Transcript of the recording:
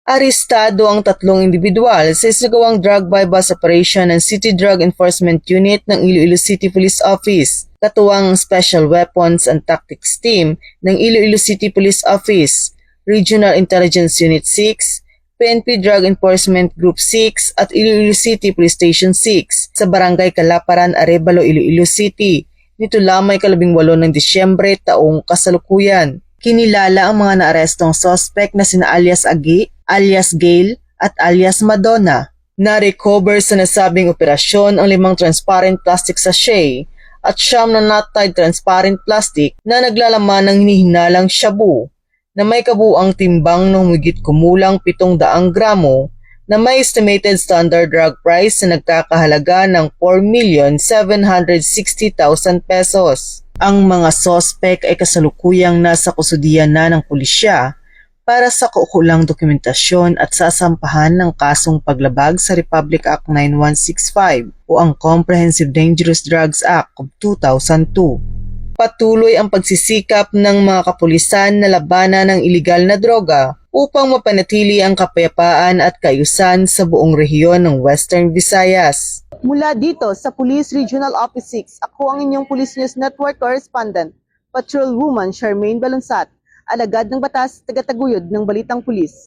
Arestado ang 3 individual sa isagawang drug bypass operation ng City Drug Enforcement Unit ng Iloilo City Police Office, katuwang ang Special Weapons and Tactics Team ng Iloilo City Police Office, Regional Intelligence Unit 6, PNP Drug Enforcement Group 6 at Iloilo City Police Station 6 sa Barangay Kalaparan, Arevalo, Iloilo City. Nito lamang 18 ng Disyembre taong kasalukuyan. Kinilala ang mga naarestong suspect na sina alias Agi, alias Gail at alias Madonna. Na-recover sa nasabing operasyon ang 5 transparent plastic sachet at 9 na not-tied transparent plastic na naglalaman ng hinihinalang shabu na may kabuang timbang ng humigit kumulang 700 gramo na may estimated standard drug price na nagkakahalaga ng 4,760,000 pesos. Ang mga sospek ay kasalukuyang nasa kusudian na ng pulisya para sa kaukulang dokumentasyon at sasampahan ng kasong paglabag sa Republic Act 9165 o ang Comprehensive Dangerous Drugs Act of 2002. Patuloy ang pagsisikap ng mga kapulisan na labanan ng iligal na droga upang mapanatili ang kapayapaan at kaayusan sa buong rehiyon ng Western Visayas. Mula dito sa Police Regional Office 6, ako ang inyong Police News Network Correspondent, Patrolwoman Charmaine Balunsat, alagad ng batas, tagataguyod ng Balitang Pulis.